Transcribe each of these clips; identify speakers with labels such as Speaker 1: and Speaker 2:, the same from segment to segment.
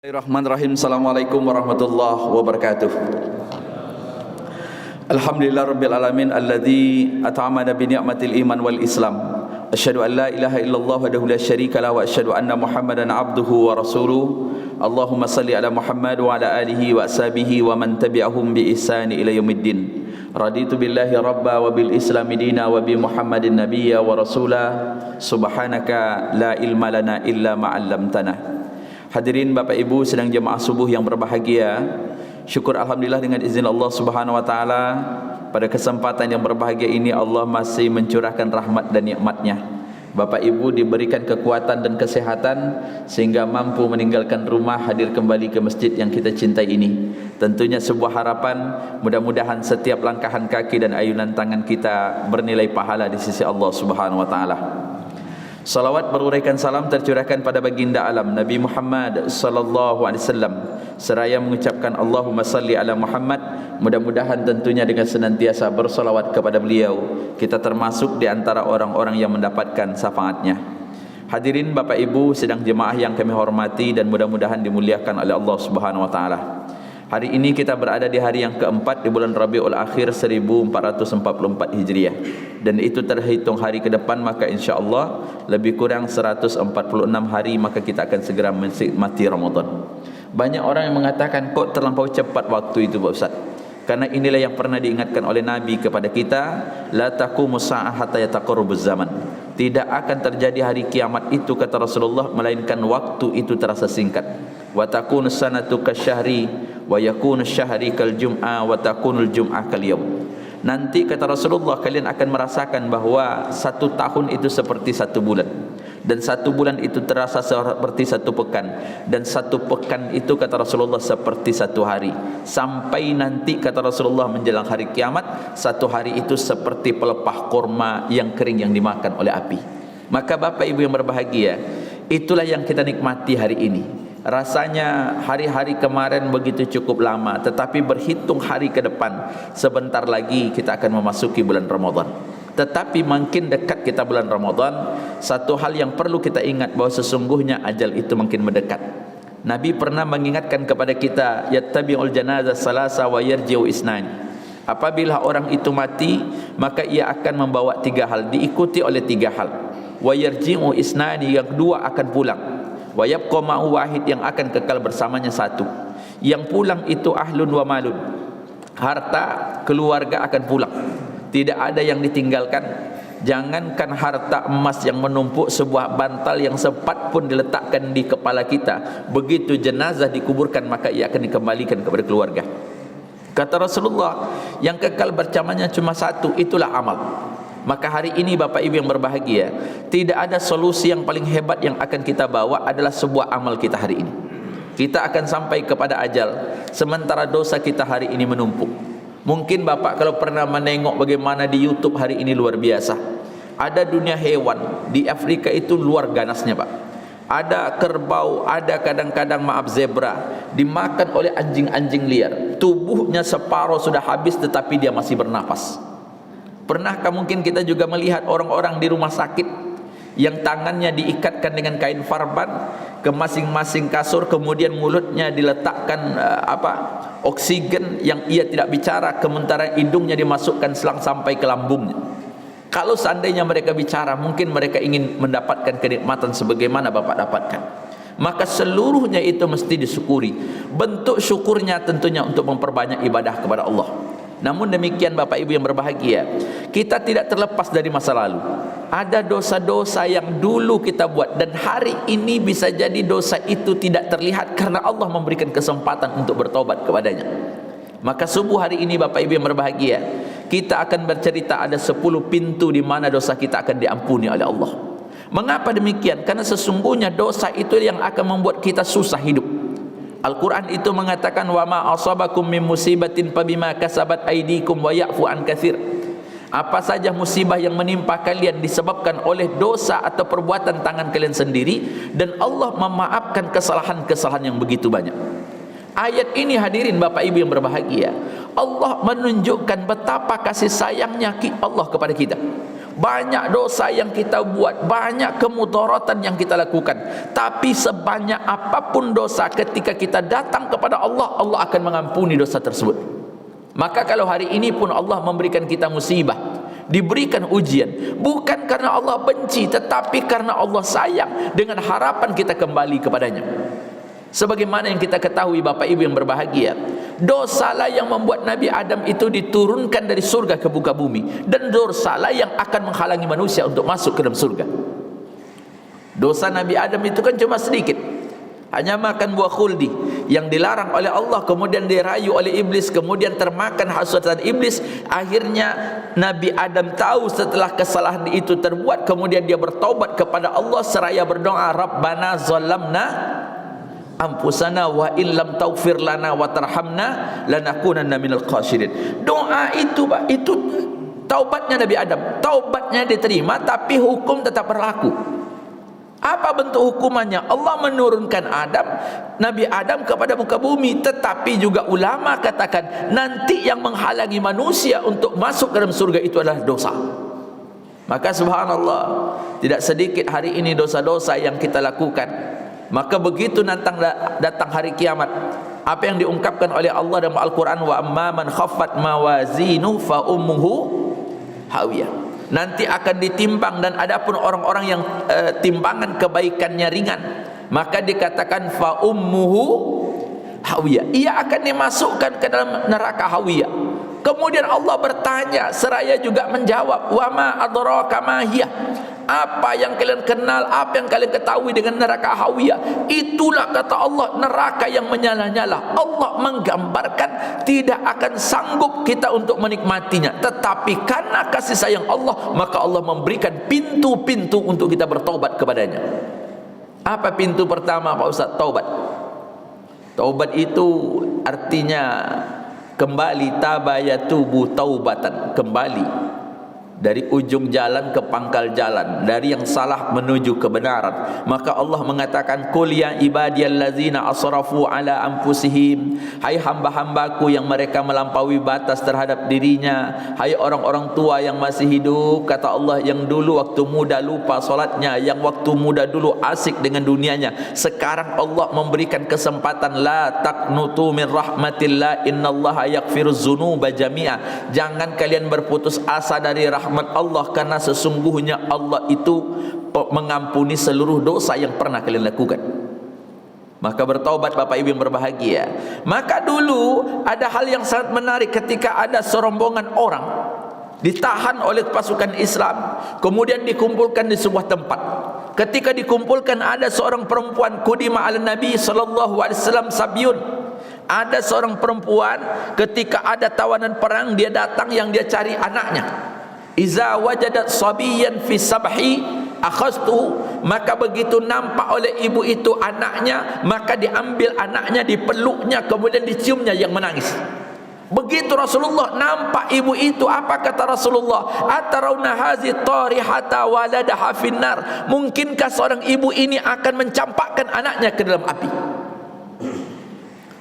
Speaker 1: Bismillahirrahmanirrahim. Assalamualaikum warahmatullahi wabarakatuh. Alhamdulillah rabbil alamin alladzi at'amana bi ni'matil iman wal islam. Asyhadu an la ilaha illallah wahdahu la syarika lahu wa asyhadu anna Muhammadan abduhu wa rasuluh. Allahumma salli ala Muhammad wa ala alihi wa ashabihi wa man tabi'ahum bi ihsani ila yaumiddin. Raditu billahi rabba wa bil islami dina wa bi Muhammadin nabiyya wa rasula. Subhanaka la ilma lana illa ma 'allamtana. Hadirin Bapak Ibu sedang jemaah subuh yang berbahagia, syukur alhamdulillah dengan izin Allah Subhanahu wa taala pada kesempatan yang berbahagia ini Allah masih mencurahkan rahmat dan nikmat-Nya. Bapak Ibu diberikan kekuatan dan kesehatan sehingga mampu meninggalkan rumah hadir kembali ke masjid yang kita cintai ini. Tentunya sebuah harapan, mudah-mudahan setiap langkahan kaki dan ayunan tangan kita bernilai pahala di sisi Allah Subhanahu wa taala. Salawat beruraikan salam tercurahkan pada baginda alam Nabi Muhammad sallallahu alaihi wasallam seraya mengucapkan Allahumma salli ala Muhammad. Mudah-mudahan tentunya dengan senantiasa bersalawat kepada beliau kita termasuk di antara orang-orang yang mendapatkan syafaatnya. Hadirin Bapak Ibu sedang jemaah yang kami hormati dan mudah-mudahan dimuliakan oleh Allah Subhanahu wa taala. Hari ini kita berada di hari yang keempat di bulan Rabiul Akhir 1444 Hijriah. Dan itu terhitung hari ke depan maka insya-Allah lebih kurang 146 hari maka kita akan segera menikmati Ramadan. Banyak orang yang mengatakan kok terlampau cepat waktu itu Pak Ustaz. Karena inilah yang pernah diingatkan oleh Nabi kepada kita, la taqumus sa'ah hatta yataqarrabuz zaman. Tidak akan terjadi hari kiamat itu kata Rasulullah melainkan waktu itu terasa singkat. Wa takunus sanatu kasyahri wa yakunus syahri kal jum'ah wa takunul jum'ah kal yaum. Nanti kata Rasulullah kalian akan merasakan bahwa satu tahun itu seperti satu bulan, dan satu bulan itu terasa seperti satu pekan, dan satu pekan itu kata Rasulullah seperti satu hari, sampai nanti kata Rasulullah menjelang hari kiamat satu hari itu seperti pelepah kurma yang kering yang dimakan oleh api. Maka Bapak Ibu yang berbahagia, itulah yang kita nikmati hari ini. Rasanya hari-hari kemarin begitu cukup lama, tetapi berhitung hari ke depan sebentar lagi kita akan memasuki bulan Ramadan. Tetapi makin dekat kita bulan Ramadan, satu hal yang perlu kita ingat bahwa sesungguhnya ajal itu makin mendekat. Nabi pernah mengingatkan kepada kita, yattabi'ul janazah salasa wa yarji'u isnan. Apabila orang itu mati, maka ia akan membawa tiga hal, diikuti oleh tiga hal. Wa yarji'u isnani, yang kedua akan pulang. Wa yabqa ma'u wahid, yang akan kekal bersamanya satu. Yang pulang itu ahlun wa malun, harta keluarga akan pulang, tidak ada yang ditinggalkan. Jangankan harta emas yang menumpuk, sebuah bantal yang sempat pun diletakkan di kepala kita, begitu jenazah dikuburkan maka ia akan dikembalikan kepada keluarga. Kata Rasulullah, yang kekal bersamanya cuma satu, itulah amal. Maka hari ini Bapak Ibu yang berbahagia, tidak ada solusi yang paling hebat yang akan kita bawa adalah sebuah amal kita hari ini. Kita akan sampai kepada ajal, sementara dosa kita hari ini menumpuk. Mungkin Bapak kalau pernah menengok bagaimana di YouTube hari ini luar biasa. Ada dunia hewan, di Afrika itu luar ganasnya Pak. Ada kerbau, ada kadang-kadang zebra, dimakan oleh anjing-anjing liar. Tubuhnya separuh sudah habis tetapi dia masih bernafas. Pernahkah mungkin kita juga melihat orang-orang di rumah sakit yang tangannya diikatkan dengan kain farban ke masing-masing kasur, kemudian mulutnya diletakkan oksigen yang ia tidak bicara, sementara hidungnya dimasukkan selang sampai ke lambungnya. Kalau seandainya mereka bicara, mungkin mereka ingin mendapatkan kenikmatan sebagaimana Bapak dapatkan. Maka seluruhnya itu mesti disyukuri. Bentuk syukurnya tentunya untuk memperbanyak ibadah kepada Allah. Namun demikian Bapak Ibu yang berbahagia, kita tidak terlepas dari masa lalu. Ada dosa-dosa yang dulu kita buat, dan hari ini bisa jadi dosa itu tidak terlihat karena Allah memberikan kesempatan untuk bertobat kepadanya. Maka subuh hari ini Bapak Ibu yang berbahagia, kita akan bercerita ada 10 pintu di mana dosa kita akan diampuni oleh Allah. Mengapa demikian? Karena sesungguhnya dosa itu yang akan membuat kita susah hidup. Al-Quran itu mengatakan, wa ma asabakum min musibatin fabima kasabat aydikum wa ya'fu an katsir. Apa saja musibah yang menimpa kalian disebabkan oleh dosa atau perbuatan tangan kalian sendiri, dan Allah memaafkan kesalahan-kesalahan yang begitu banyak. Ayat ini hadirin Bapak Ibu yang berbahagia, Allah menunjukkan betapa kasih sayangnya Allah kepada kita. banyak dosa yang kita buat, banyak kemudaratan yang kita lakukan, tapi sebanyak apapun dosa, ketika kita datang kepada Allah, Allah akan mengampuni dosa tersebut. Maka kalau hari ini pun Allah memberikan kita musibah, diberikan ujian, bukan karena Allah benci, tetapi karena Allah sayang, dengan harapan kita kembali kepadanya. Sebagaimana yang kita ketahui Bapak Ibu yang berbahagia, dosalah yang membuat Nabi Adam itu diturunkan dari surga ke muka bumi, dan dosalah yang akan menghalangi manusia untuk masuk ke dalam surga. Dosa Nabi Adam itu kan cuma sedikit, hanya makan buah khuldi yang dilarang oleh Allah, kemudian dirayu oleh iblis, kemudian termakan hasad iblis. Akhirnya Nabi Adam tahu setelah kesalahan itu terbuat, kemudian dia bertaubat kepada Allah seraya berdoa, Rabbana zalamna anfusana wa illam taghfir lana wa tarhamna lanakunanna minal khasirin. Doa itu Pak, itu taubatnya Nabi Adam, taubatnya diterima, tapi hukum tetap berlaku. Apa bentuk hukumannya? Allah menurunkan Nabi Adam kepada muka bumi, tetapi juga ulama katakan nanti yang menghalangi manusia untuk masuk ke dalam surga itu adalah dosa. Maka subhanallah, tidak sedikit hari ini dosa-dosa yang kita lakukan. Maka begitu datang hari kiamat, apa yang diungkapkan oleh Allah dalam Al-Quran, wa amma man khaffat mawazinu fa ummuhu hawiyah. Nanti akan ditimbang, dan adapun orang-orang yang timbangan kebaikannya ringan, maka dikatakan fa ummuhu hawiyah, ia akan dimasukkan ke dalam neraka hawiyah. Kemudian Allah bertanya, seraya juga menjawab, wa ma adraka ma hiya, apa yang kalian kenal, apa yang kalian ketahui dengan neraka hawiyah? Itulah kata Allah, neraka yang menyala-nyala. Allah menggambarkan tidak akan sanggup kita untuk menikmatinya, tetapi karena kasih sayang Allah, maka Allah memberikan pintu-pintu untuk kita bertaubat kepadanya. Apa pintu pertama Pak Ustaz? Taubat. Taubat itu artinya kembali, tabayatubu taubatan, kembali dari ujung jalan ke pangkal jalan, dari yang salah menuju kebenaran. Maka Allah mengatakan, qul ya ibadiyallazina asrafu ala anfusihim, hai hamba-hambaku yang mereka melampaui batas terhadap dirinya, hai orang-orang tua yang masih hidup, kata Allah, yang dulu waktu muda lupa solatnya, yang waktu muda dulu asik dengan dunianya, sekarang Allah memberikan kesempatan, la taqnutu min rahmatillah innallaha yaghfiruz dzunuba jami'a, jangan kalian berputus asa dari rahmat Allah, karena sesungguhnya Allah itu mengampuni seluruh dosa yang pernah kalian lakukan. Maka bertaubat Bapak Ibu yang berbahagia. Maka dulu ada hal yang sangat menarik, ketika ada serombongan orang ditahan oleh pasukan Islam, kemudian dikumpulkan di sebuah tempat. Ketika dikumpulkan, ada seorang perempuan, qudima ala Nabi sallallahu alaihi wasallam sabyun. Ada seorang perempuan, ketika ada tawanan perang, dia datang, yang dia cari anaknya. Iza wajadat sabiyan fi sabhi akhastuhu, maka begitu nampak oleh ibu itu anaknya, maka diambil anaknya, dipeluknya, kemudian diciumnya yang menangis. Begitu Rasulullah nampak ibu itu, apa kata Rasulullah? Atarawna hazi tarihata waladaha finnar, mungkinkah seorang ibu ini akan mencampakkan anaknya ke dalam api?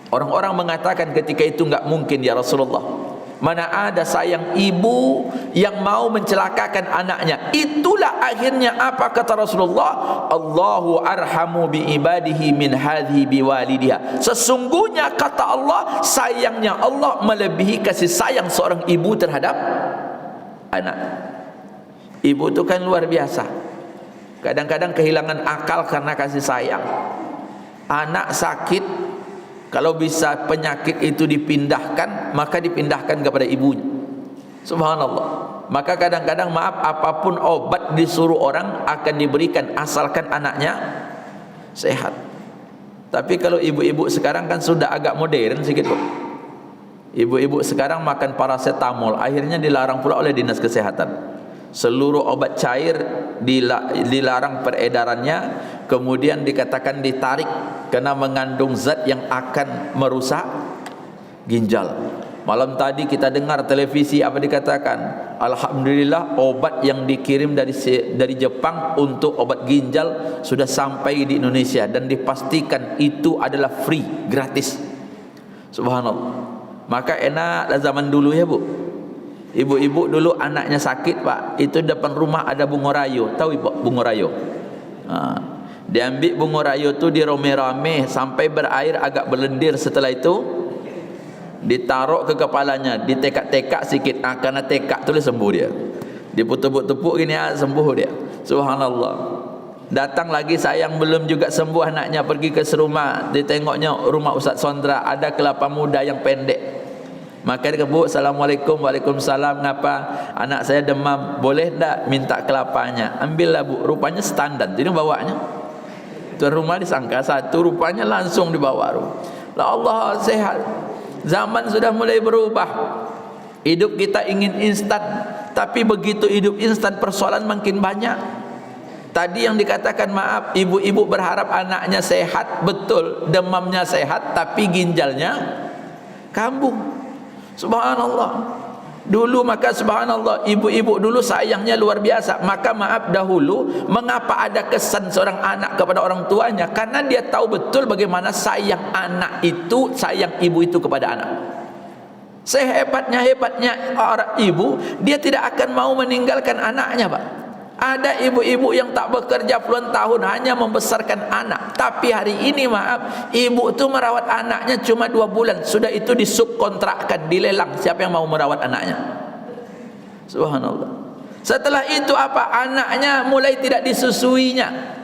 Speaker 1: Orang-orang mengatakan ketika itu enggak mungkin ya Rasulullah. Mana ada sayang ibu yang mau mencelakakan anaknya. Itulah akhirnya apa kata Rasulullah? Allahu arhamu bi ibadihi min hadhi biwalidiha. Sesungguhnya kata Allah, sayangnya Allah melebihi kasih sayang seorang ibu terhadap anak. Ibu itu kan luar biasa. Kadang-kadang kehilangan akal karena kasih sayang. Anak sakit, kalau bisa penyakit itu dipindahkan, maka dipindahkan kepada ibunya. Subhanallah. Maka kadang-kadang maaf, apapun obat disuruh orang akan diberikan, asalkan anaknya sehat. Tapi kalau ibu-ibu sekarang kan sudah agak modern sedikit kok. Ibu-ibu sekarang makan paracetamol, akhirnya dilarang pula oleh dinas kesehatan. Seluruh obat cair dilarang peredarannya, kemudian dikatakan ditarik karena mengandung zat yang akan merusak ginjal. Malam tadi kita dengar televisi apa dikatakan, alhamdulillah obat yang dikirim dari Jepang untuk obat ginjal sudah sampai di Indonesia, dan dipastikan itu adalah free, gratis. Subhanallah. Maka enak zaman dulu ya Bu. Ibu-ibu dulu anaknya sakit pak, itu depan rumah ada bunga rayo. Tahu ibu bunga rayo? Diambil bunga rayo tu dirame-rame sampai berair agak berlendir. Setelah itu ditaruh ke kepalanya, ditekak-tekak sikit. Karena tekak tu sembuh dia. Diputupuk-tupuk gini sembuh dia. Subhanallah. Datang lagi sayang belum juga sembuh anaknya, pergi ke serumah, ditengoknya rumah Ustaz Sondra ada kelapa muda yang pendek. Maka dia Bu, Assalamualaikum. Waalaikumsalam. Ngapa? Anak saya demam, boleh tak minta kelapanya? Ambillah Bu. Rupanya standar, jadi bawanya tuan rumah disangka satu, rupanya langsung dibawa. La Allah sehat. Zaman sudah mulai berubah. Hidup kita ingin instan, tapi begitu hidup instan persoalan makin banyak. Tadi yang dikatakan maaf, ibu-ibu berharap anaknya sehat, betul, demamnya sehat, tapi ginjalnya kambuh. Subhanallah. Dulu maka subhanallah, ibu-ibu dulu sayangnya luar biasa. Maka maaf dahulu, mengapa ada kesan seorang anak kepada orang tuanya? Karena dia tahu betul bagaimana sayang anak itu, sayang ibu itu kepada anak. Sehebatnya orang ibu, dia tidak akan mau meninggalkan anaknya pak. Ada ibu-ibu yang tak bekerja puluhan tahun hanya membesarkan anak. Tapi hari ini maaf, ibu itu merawat anaknya cuma 2 bulan. Sudah itu disubkontrakkan, dilelang. Siapa yang mau merawat anaknya? Subhanallah. Setelah itu apa? Anaknya mulai tidak disusuinya.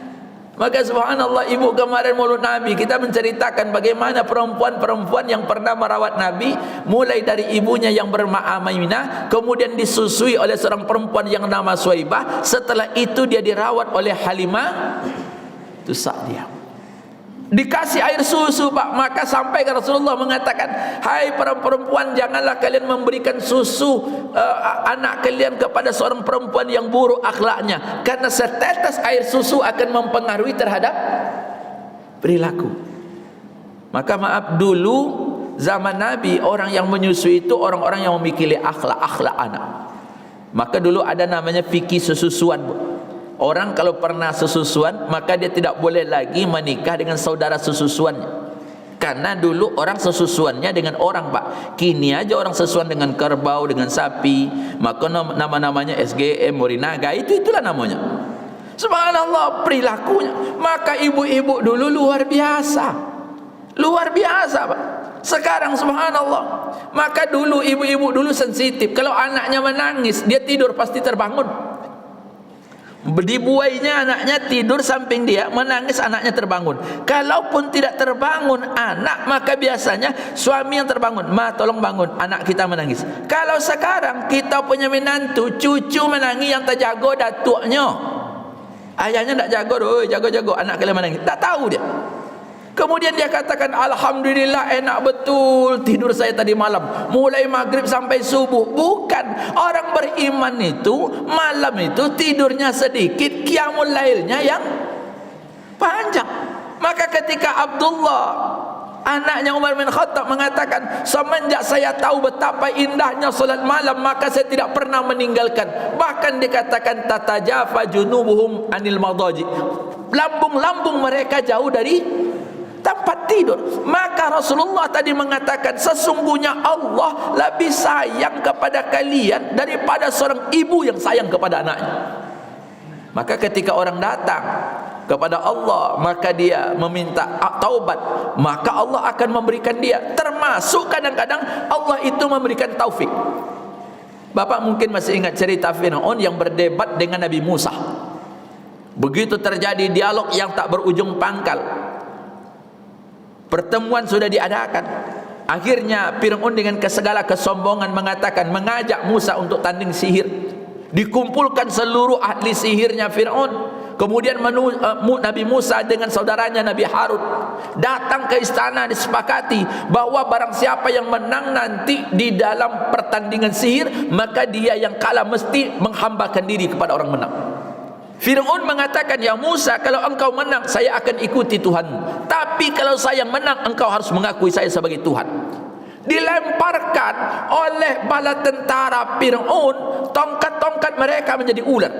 Speaker 1: Maka subhanallah, ibu kemarin Maulud Nabi kita menceritakan bagaimana perempuan-perempuan yang pernah merawat Nabi, mulai dari ibunya yang bernama Aminah, kemudian disusui oleh seorang perempuan yang nama Suwaibah. Setelah itu dia dirawat oleh Halimah itu Sa'diyah, dikasih air susu pak. Maka sampai ke Rasulullah mengatakan, hai perempuan, janganlah kalian memberikan susu anak kalian kepada seorang perempuan yang buruk akhlaknya, karena setetes air susu akan mempengaruhi terhadap perilaku. Maka maaf dulu zaman Nabi, orang yang menyusui itu orang-orang yang memiliki akhlak anak. Maka dulu ada namanya fikih sesusuan bu. Orang kalau pernah sesusuan, maka dia tidak boleh lagi menikah dengan saudara sesusuannya. Karena dulu orang sesusuannya dengan orang pak. Kini aja orang sesusuan dengan kerbau, dengan sapi. Maka nama-namanya SGM, Morinaga, itulah namanya. Subhanallah perilakunya. Maka ibu-ibu dulu luar biasa. Luar biasa pak. Sekarang subhanallah. Maka dulu ibu-ibu dulu sensitif. Kalau anaknya menangis, dia tidur pasti terbangun. Dibuainya anaknya tidur samping dia, menangis anaknya terbangun. Kalaupun tidak terbangun anak, maka biasanya suami yang terbangun. Ma tolong bangun, anak kita menangis. Kalau sekarang kita punya menantu, cucu menangis yang terjago datuknya. Ayahnya tak jago, jago-jago, anak kalian menangis. Tak tahu dia. Kemudian dia katakan, alhamdulillah enak betul tidur saya tadi malam, mulai maghrib sampai subuh. Bukan, orang beriman itu malam itu tidurnya sedikit, qiyamul lailnya yang panjang. Maka ketika Abdullah anaknya Umar bin Khattab mengatakan, semenjak saya tahu betapa indahnya salat malam, maka saya tidak pernah meninggalkan. Bahkan dikatakan tatajafa junubuhum anil madaji, lambung-lambung mereka jauh dari tempat tidur. Maka Rasulullah tadi mengatakan, sesungguhnya Allah lebih sayang kepada kalian daripada seorang ibu yang sayang kepada anaknya. Maka ketika orang datang kepada Allah, maka dia meminta taubat, maka Allah akan memberikan dia. Termasuk kadang-kadang Allah itu memberikan taufik. Bapak mungkin masih ingat cerita Fir'aun yang berdebat dengan Nabi Musa. Begitu terjadi dialog yang tak berujung pangkal. Pertemuan sudah diadakan. Akhirnya Fir'aun dengan segala kesombongan mengatakan, mengajak Musa untuk tanding sihir. Dikumpulkan seluruh ahli sihirnya Fir'aun. Kemudian Nabi Musa dengan saudaranya Nabi Harun datang ke istana, disepakati bahwa barang siapa yang menang nanti di dalam pertandingan sihir, maka dia yang kalah mesti menghambakan diri kepada orang menang. Fir'aun mengatakan, ya Musa, kalau engkau menang saya akan ikuti Tuhanmu, tapi kalau saya menang engkau harus mengakui saya sebagai Tuhan. Dilemparkan oleh bala tentara Fir'aun, tongkat-tongkat mereka menjadi ular.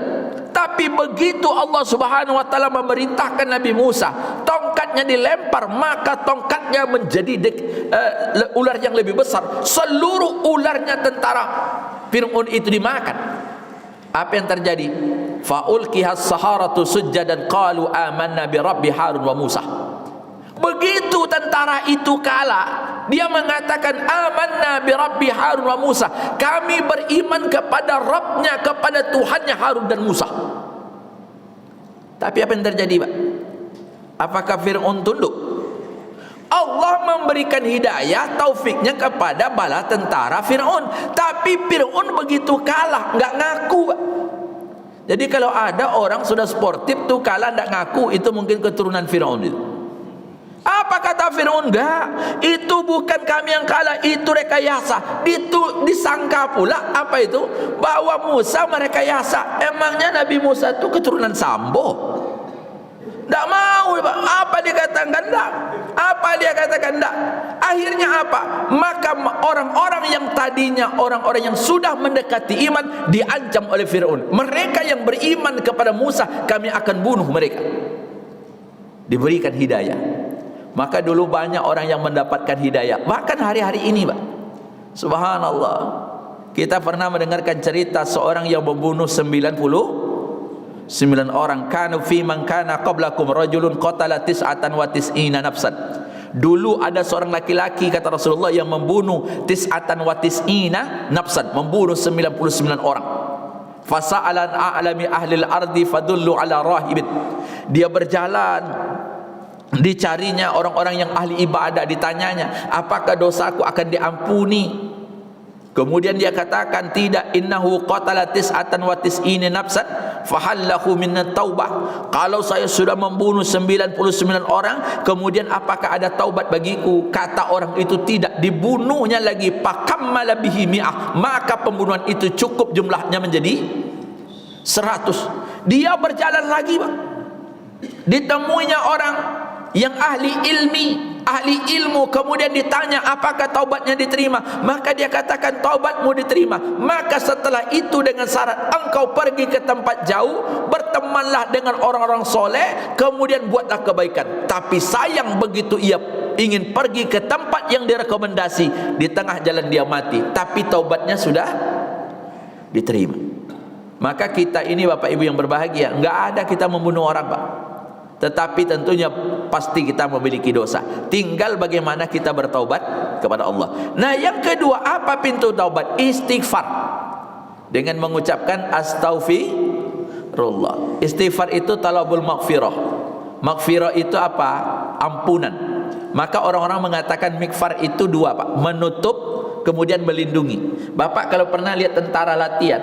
Speaker 1: Tapi begitu Allah Subhanahu wa taala memerintahkan Nabi Musa, tongkatnya dilempar, maka tongkatnya menjadi ular yang lebih besar. Seluruh ularnya tentara
Speaker 2: Fir'aun itu dimakan. Apa yang terjadi? Faulqihas saharatu sujjadan qalu amanna bi rabbi Harun wa Musa. Begitu tentara itu kalah, dia mengatakan amanna bi rabbi Harun wa Musa, kami beriman kepada Rabbnya, kepada Tuhannya Harun dan Musa. Tapi apa yang terjadi, Pak? Apakah Fir'aun tunduk? Allah memberikan hidayah, taufiknya kepada bala tentara Fir'aun. Tapi Fir'aun begitu kalah, enggak ngaku, Pak. Jadi kalau ada orang sudah sportif tuh kalah enggak ngaku, itu mungkin keturunan Fir'aun itu. Apa kata Fir'aun? Enggak, itu bukan kami yang kalah, itu rekayasa. Itu disangka pula apa itu? Bahwa Musa merekayasa. Emangnya Nabi Musa itu keturunan Sambo? Enggak mau, Pak. Apa dia katakan? Enggak. Apa dia katakan? Enggak. Akhirnya apa? Maka orang-orang yang tadinya orang-orang yang sudah mendekati iman diancam oleh Fir'aun. Mereka yang beriman kepada Musa, kami akan bunuh mereka. Diberikan hidayah. Maka dulu banyak orang yang mendapatkan hidayah. Bahkan hari-hari ini, Pak. Subhanallah. Kita pernah mendengarkan cerita seorang yang membunuh 99 orang. Kanu fi man kana qablakum rajulun qatala tis'atan wa tis'ina nafsan. Dulu ada seorang laki-laki, kata Rasulullah, yang membunuh tis'atan wa tis'ina nafsan, membunuh 99 orang. Fasa'alan a'lami ahlil ardi fadullu ala rahibin. Dia berjalan, dicarinya orang-orang yang ahli ibadah, ditanyanya, apakah dosaku akan diampuni? Kemudian dia katakan, tidak, innahu qatala tis'atan wa tis'ina nafsan fahallahu minat taubah. Kalau saya sudah membunuh 99 orang, kemudian apakah ada taubat bagiku? Kata orang itu, tidak. Dibunuhnya lagi, fakammala bihi mi'ah, maka pembunuhan itu cukup jumlahnya menjadi 100. Dia berjalan lagi, Pak. Ditemuinya orang yang ahli ilmu, kemudian ditanya apakah taubatnya diterima, maka dia katakan taubatmu diterima. Maka setelah itu dengan syarat engkau pergi ke tempat jauh, bertemanlah dengan orang-orang soleh, kemudian buatlah kebaikan. Tapi sayang begitu ia ingin pergi ke tempat yang direkomendasi, di tengah jalan dia mati, tapi taubatnya sudah diterima. Maka kita ini Bapak Ibu yang berbahagia, enggak ada kita membunuh orang, Pak. Tetapi tentunya pasti kita memiliki dosa. Tinggal bagaimana kita bertaubat kepada Allah. Nah, yang kedua, apa pintu taubat? Istighfar. Dengan mengucapkan astaghfirullah. Istighfar itu talabul maghfirah. Maghfirah itu apa? Ampunan. Maka orang-orang mengatakan mikfar itu dua, Pak. Menutup, kemudian melindungi. Bapak kalau pernah lihat tentara latihan,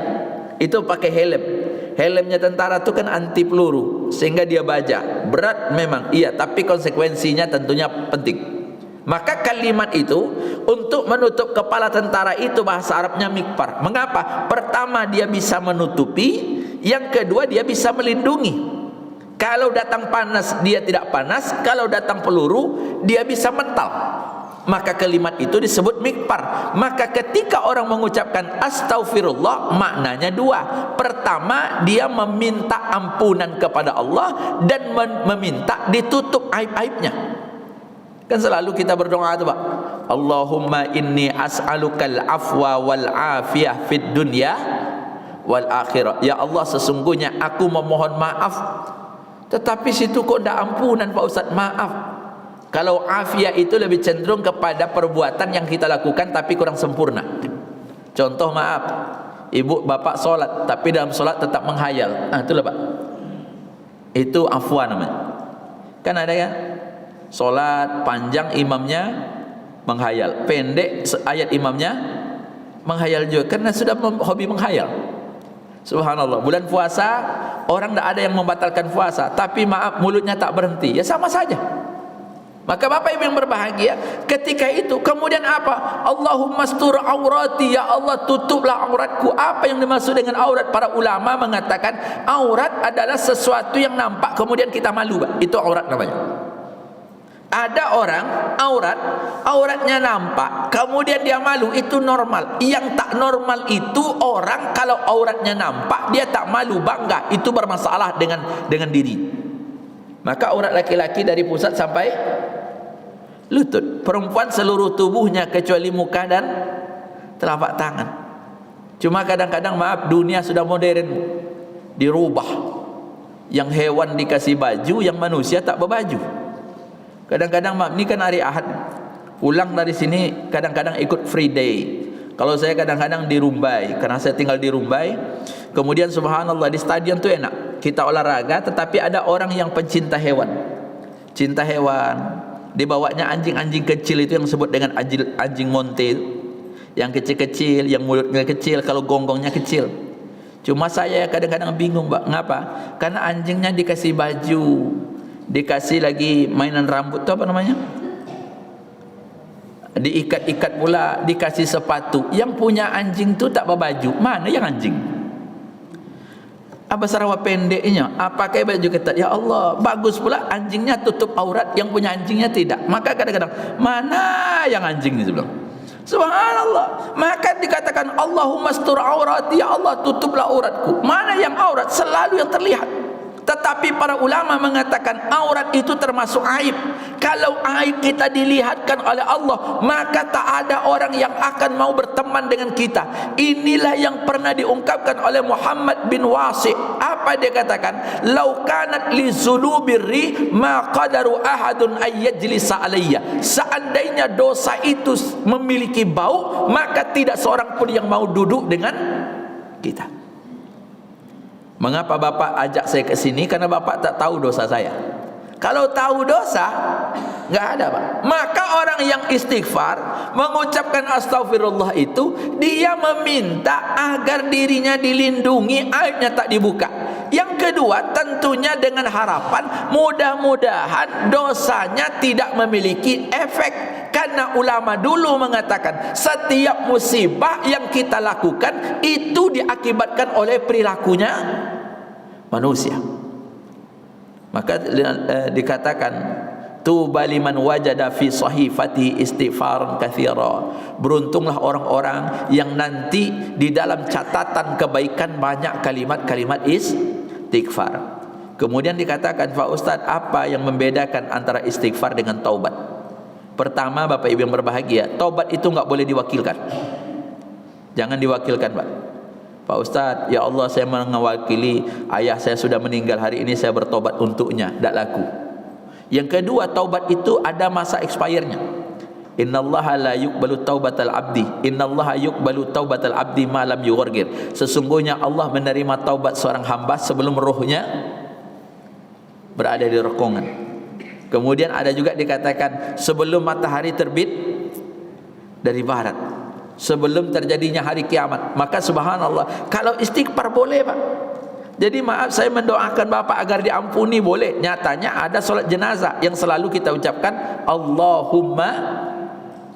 Speaker 2: itu pakai helm. Helmnya tentara itu kan anti peluru, sehingga dia baja. Berat memang, iya, tapi konsekuensinya tentunya penting. Maka kalimat itu untuk menutup kepala tentara itu bahasa Arabnya mikfar. Mengapa? Pertama, dia bisa menutupi. Yang kedua, dia bisa melindungi. Kalau datang panas, dia tidak panas. Kalau datang peluru, dia bisa mental. Maka kalimat itu disebut mikfar. Maka ketika orang mengucapkan astaghfirullah, maknanya dua. Pertama, dia meminta ampunan kepada Allah, dan meminta ditutup aib-aibnya. Kan selalu kita berdoa itu, Pak. Allahumma inni as'alukal afwa wal afiyah fid dunya wal akhirah. Ya Allah, sesungguhnya aku memohon maaf, tetapi situ kok tidak ampunan, Pak Ustaz. Maaf. Kalau afiyah itu lebih cenderung kepada perbuatan yang kita lakukan tapi kurang sempurna. Contoh, maaf, ibu bapak sholat tapi dalam sholat tetap menghayal. Nah, itulah, Pak. Itu afwa namanya. Kan ada ya, sholat panjang imamnya menghayal, pendek ayat imamnya menghayal juga, karena sudah hobi menghayal. Subhanallah. Bulan puasa orang tidak ada yang membatalkan puasa, tapi maaf, mulutnya tak berhenti, ya sama saja. Maka Bapak Ibu yang berbahagia, ketika itu kemudian apa? Allahumma astur aurati, ya Allah tutuplah auratku. Apa yang dimaksud dengan aurat? Para ulama mengatakan aurat adalah sesuatu yang nampak kemudian kita malu, Pak. Itu aurat namanya. Ada orang auratnya nampak kemudian dia malu, itu normal. Yang tak normal itu orang kalau auratnya nampak dia tak malu, bangga, itu bermasalah dengan diri. Maka aurat laki-laki dari pusat sampai lutut. Perempuan seluruh tubuhnya kecuali muka dan telapak tangan. Cuma kadang-kadang maaf, dunia sudah modern, dirubah. Yang hewan dikasih baju, yang manusia tak berbaju. Kadang-kadang maaf, ini kan hari Ahad, pulang dari sini kadang-kadang ikut free day. Kalau saya kadang-kadang di Rumbai, karena saya tinggal di Rumbai. Kemudian subhanallah, di stadion tuh enak, kita olahraga, tetapi ada orang yang pencinta hewan, cinta hewan. Dibawanya anjing-anjing kecil itu yang disebut dengan anjing monte, yang kecil-kecil, yang mulutnya kecil, kalau gonggongnya kecil. Cuma saya kadang-kadang bingung, Pak. Ngapa? Karena anjingnya dikasih baju, dikasih lagi mainan rambut tuh apa namanya, diikat-ikat pula, dikasih sepatu. Yang punya anjing tu tak berbaju, mana yang anjing? Apa Sarawak pendeknya? Pakai baju ketat. Ya Allah, bagus pula anjingnya tutup aurat, yang punya anjingnya tidak. Maka kadang-kadang, mana yang anjing ni sebelum? Subhanallah. Maka dikatakan Allahumma astur aurati, ya Allah tutuplah auratku. Mana yang aurat? Selalu yang terlihat. Tetapi para ulama mengatakan aurat itu termasuk aib. Kalau aib kita dilihatkan oleh Allah, maka tak ada orang yang akan mau berteman dengan kita. Inilah yang pernah diungkapkan oleh Muhammad bin Wasi'. Apa dia katakan? Lau kanat li zulubirri ma qadaru ahadun ayyajlisa alayya. Seandainya dosa itu memiliki bau, maka tidak seorang pun yang mau duduk dengan kita. Mengapa Bapak ajak saya ke sini? Karena Bapak tak tahu dosa saya. Kalau tahu dosa, nggak ada, Pak. Maka orang yang istighfar, mengucapkan astagfirullah itu, dia meminta agar dirinya dilindungi, aibnya tak dibuka. Yang kedua, tentunya dengan harapan mudah-mudahan dosanya tidak memiliki efek. Karena ulama dulu mengatakan setiap musibah yang kita lakukan itu diakibatkan oleh perilakunya manusia. Maka dikatakan tuba liman wajada fi sahifati istighfaran katsira. Beruntunglah orang-orang yang nanti di dalam catatan kebaikan banyak kalimat-kalimat istighfar. Kemudian dikatakan, Pak Ustaz, apa yang membedakan antara istighfar dengan taubat? Pertama, Bapak Ibu yang berbahagia, taubat itu enggak boleh diwakilkan. Jangan diwakilkan, Pak. Pak Ustaz, ya Allah, saya mewakili ayah saya sudah meninggal, hari ini saya bertobat untuknya. Tak laku. Yang kedua, taubat itu ada masa expirednya. Innallaha la yuqbalu taubatal abdi, innallaha yuqbalu taubatal abdi ma lam yughargir. Sesungguhnya Allah menerima taubat seorang hamba sebelum rohnya berada di rongkongan. Kemudian ada juga dikatakan sebelum matahari terbit dari barat, sebelum terjadinya hari kiamat. Maka subhanallah, kalau istighfar boleh, Pak. Jadi maaf, saya mendoakan Bapak agar diampuni boleh. Nyatanya ada solat jenazah yang selalu kita ucapkan Allahumma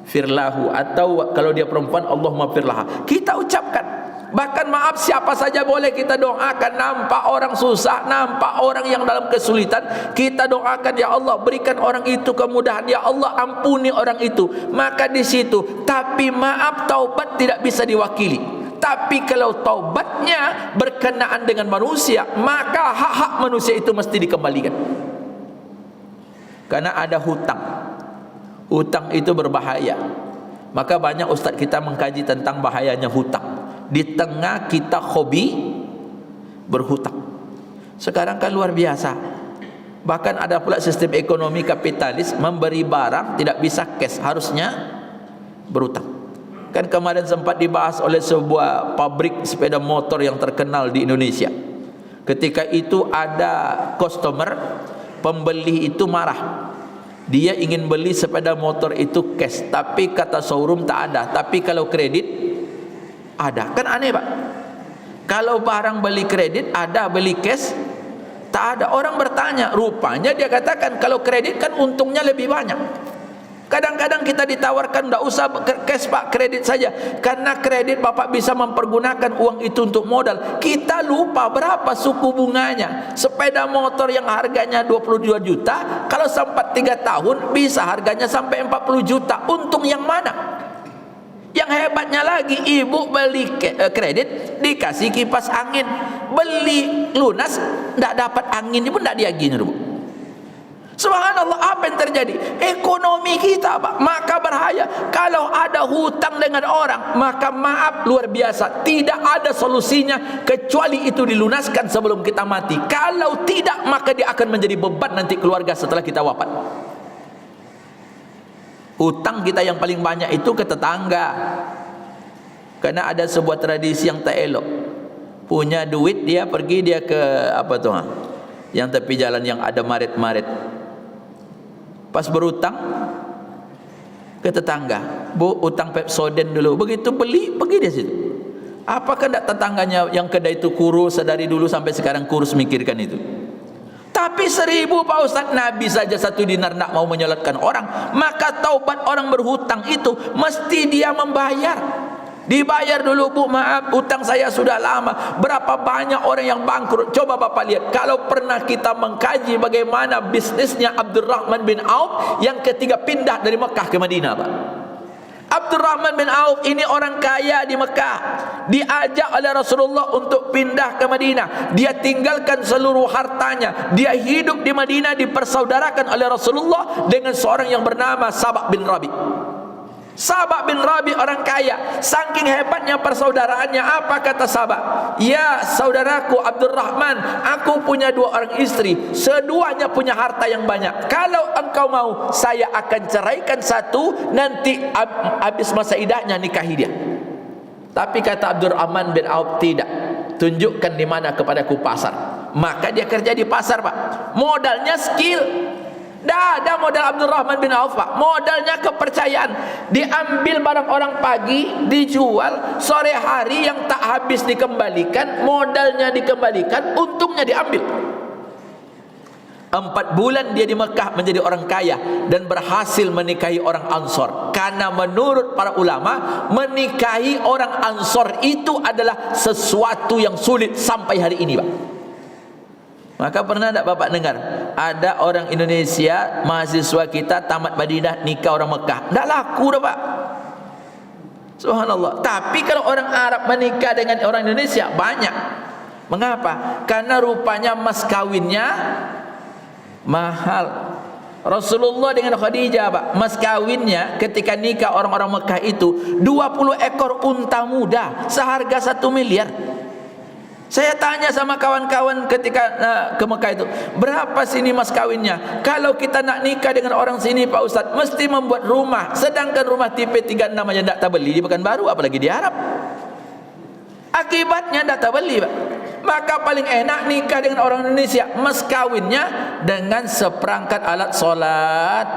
Speaker 2: firlahu, atau kalau dia perempuan Allahumma firlaha. Kita ucapkan. Bahkan maaf, siapa saja boleh kita doakan. Nampak orang susah, nampak orang yang dalam kesulitan, kita doakan, ya Allah berikan orang itu kemudahan, ya Allah ampuni orang itu. Maka di situ, tapi maaf, taubat tidak bisa diwakili. Tapi kalau taubatnya berkenaan dengan manusia, maka hak-hak manusia itu mesti dikembalikan. Karena ada hutang. Hutang itu berbahaya. Maka banyak ustaz kita mengkaji tentang bahayanya hutang. Di tengah kita hobi berhutang. Sekarang kan luar biasa. Bahkan ada pula sistem ekonomi kapitalis, memberi barang tidak bisa cash, harusnya berhutang. Kan kemarin sempat dibahas oleh sebuah pabrik sepeda motor yang terkenal di Indonesia. Ketika itu ada customer, pembeli itu marah. Dia ingin beli sepeda motor itu cash, tapi kata showroom tak ada. Tapi kalau kredit ada. Kan aneh, Pak. Kalau barang beli kredit ada, beli cash tak ada. Orang bertanya, rupanya dia katakan kalau kredit kan untungnya lebih banyak. Kadang-kadang kita ditawarkan, tidak usah cash Pak, kredit saja. Karena kredit Bapak bisa mempergunakan uang itu untuk modal. Kita lupa berapa suku bunganya. Sepeda motor yang harganya 22 juta, kalau sempat 3 tahun bisa harganya sampai 40 juta. Untung yang mana? Yang hebatnya lagi, ibu beli kredit dikasih kipas angin, beli lunas tidak dapat angin pun tidak diagihnya, Bu. Subhanallah, apa yang terjadi? Ekonomi kita, Pak, maka bahaya. Kalau ada hutang dengan orang, maka maaf luar biasa, tidak ada solusinya kecuali itu dilunaskan sebelum kita mati. Kalau tidak, maka dia akan menjadi beban nanti keluarga setelah kita wafat. Hutang kita yang paling banyak itu ke tetangga. Karena ada sebuah tradisi yang tak elok. Punya duit dia pergi dia ke apa tuh? Yang tepi jalan yang ada maret-maret. Pas berutang ke tetangga, Bu, utang Pepsodent dulu. Begitu beli, pergi dia situ. Apakah tidak tetangganya yang kedai itu kurus dari dulu sampai sekarang kurus mikirkan itu? Tapi 1000 Pak Ustaz, Nabi saja 1 dinar nak mau menyolatkan orang. Maka taubat orang berhutang itu mesti dia membayar. Dibayar dulu, Bu, maaf utang saya sudah lama. Berapa banyak orang yang bangkrut. Coba Bapak lihat, kalau pernah kita mengkaji bagaimana bisnisnya Abdurrahman bin Auf yang ketiga pindah dari Mekah ke Madinah, Pak. Abdurrahman bin Auf ini orang kaya di Mekah, diajak oleh Rasulullah untuk pindah ke Madinah. Dia tinggalkan seluruh hartanya. Dia hidup di Madinah, dipersaudarakan oleh Rasulullah dengan seorang yang bernama Sabah bin Rabi. Sabah bin Rabi orang kaya. Saking hebatnya persaudaraannya, apa kata Sabah? Ya saudaraku Abdurrahman, aku punya 2 orang istri, seduanya punya harta yang banyak. Kalau engkau mau, saya akan ceraikan satu, nanti habis masa iddahnya nikahi dia. Tapi kata Abdurrahman bin Auf, tidak, tunjukkan di mana kepadaku pasar. Maka dia kerja di pasar, Pak. Modalnya skill. Tidak ada modal Abdurrahman bin Auf, Pak. Modalnya kepercayaan. Diambil barang orang pagi, dijual, sore hari yang tak habis dikembalikan, modalnya dikembalikan, untungnya diambil. 4 bulan dia di Mekah menjadi orang kaya dan berhasil menikahi orang Ansor. Karena menurut para ulama, menikahi orang Ansor itu adalah sesuatu yang sulit sampai hari ini, Pak. Maka pernah tak Bapak dengar ada orang Indonesia, mahasiswa kita tamat Madinah nikah orang Mekah? Tak laku dah, Pak. Subhanallah. Tapi kalau orang Arab menikah dengan orang Indonesia banyak. Mengapa? Karena rupanya mas kawinnya mahal. Rasulullah dengan Khadijah, Pak, mas kawinnya ketika nikah orang-orang Mekah itu 20 ekor unta muda seharga 1 miliar. Saya tanya sama kawan-kawan ketika ke Mekah itu, berapa sini mas kawinnya? Kalau kita nak nikah dengan orang sini, Pak Ustaz, mesti membuat rumah. Sedangkan rumah tipe 36 aja tak terbeli di Pekanbaru, apalagi di Arab. Akibatnya tak terbeli, Pak. Maka paling enak nikah dengan orang Indonesia, mas kawinnya dengan seperangkat alat solat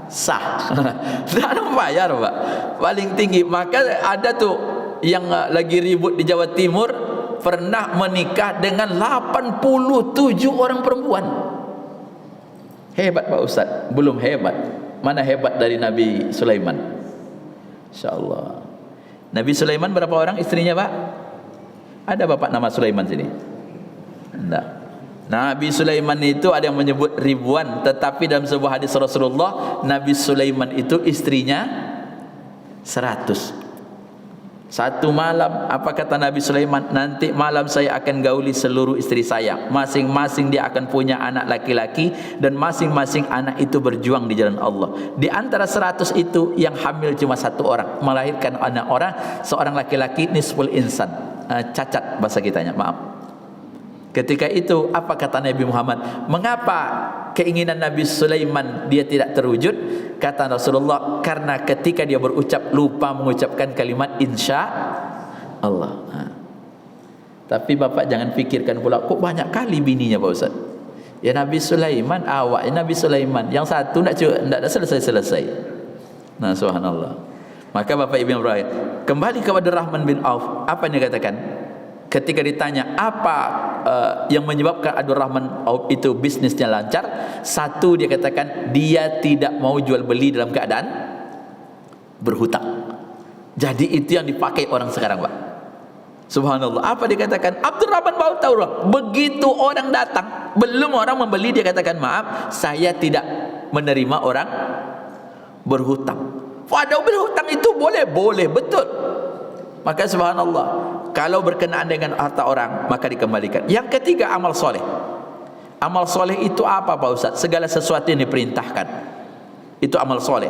Speaker 2: sah. Tak ada bayar, Pak. Paling tinggi. Maka ada tuh yang lagi ribut di Jawa Timur, pernah menikah dengan 87 orang perempuan. Hebat Pak Ustaz? Belum hebat. Mana hebat dari Nabi Sulaiman? InsyaAllah. Nabi Sulaiman berapa orang istrinya, Pak? Ada Bapak nama Sulaiman sini? Tidak. Nabi Sulaiman itu ada yang menyebut ribuan, tetapi dalam sebuah hadis Rasulullah, Nabi Sulaiman itu istrinya 100. Satu malam, apa kata Nabi Sulaiman? Nanti malam saya akan gauli seluruh istri saya. Masing-masing dia akan punya anak laki-laki, dan masing-masing anak itu berjuang di jalan Allah. Di antara 100 itu yang hamil cuma 1 orang, melahirkan anak orang, seorang laki-laki, nisful insan, cacat bahasa kitanya, maaf. Ketika itu apa kata Nabi Muhammad? Mengapa keinginan Nabi Sulaiman dia tidak terwujud? Kata Rasulullah, karena ketika dia berucap lupa mengucapkan kalimat insya Allah. Tapi Bapak jangan pikirkan pula, kok banyak kali bininya Pak Ustaz? Ya Nabi Sulaiman, awaknya Nabi Sulaiman, yang satu tidak selesai-selesai. Nah, subhanallah. Maka Bapak Ibu Ibrahim, kembali kepada Rahman bin Auf, apa yang dia katakan? Ketika ditanya apa yang menyebabkan Abdurrahman Auf itu bisnisnya lancar, satu dia katakan dia tidak mau jual beli dalam keadaan berhutang. Jadi itu yang dipakai orang sekarang, Pak. Subhanallah. Apa dia katakan? Abdurrahman Auf tahu, begitu orang datang, belum orang membeli, dia katakan maaf, saya tidak menerima orang berhutang. Padahal berhutang itu boleh betul. Maka subhanallah, kalau berkenaan dengan harta orang maka dikembalikan. Yang ketiga, amal soleh. Amal soleh itu apa Pak Ustaz? Segala sesuatu yang diperintahkan, itu amal soleh,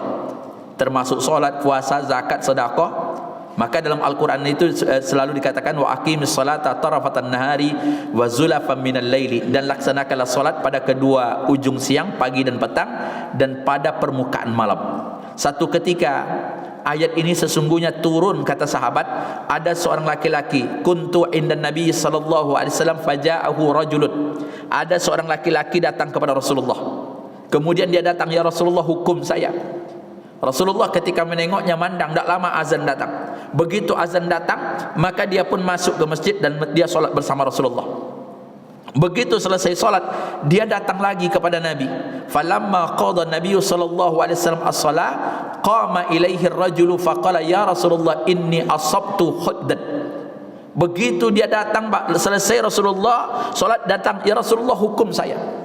Speaker 2: termasuk solat, puasa, zakat, sedekah. Maka dalam Al-Quran itu selalu dikatakan wa aqimis salata tarafatan nahari wa zulafan minal laili, dan laksanakanlah solat pada kedua ujung siang, pagi dan petang, dan pada permukaan malam. Satu ketika ayat ini sesungguhnya turun, kata sahabat, ada seorang laki-laki, kuntu indan Nabi sallallahu alaihi wasallam faja'ahu rajulun. Ada seorang laki-laki datang kepada Rasulullah. Kemudian dia datang, ya Rasulullah, hukum saya. Rasulullah ketika menengoknya mandang, tak lama azan datang. Begitu azan datang, maka dia pun masuk ke masjid dan dia solat bersama Rasulullah. Begitu selesai solat, dia datang lagi kepada Nabi. Falamma qada Nabi sallallahu alaihi wasallam as-salah, qama ilaihi ar-rajulu faqala ya Rasulullah inni asabtu khuddan. Begitu dia datang, selesai Rasulullah solat, datang, ya Rasulullah, hukum saya.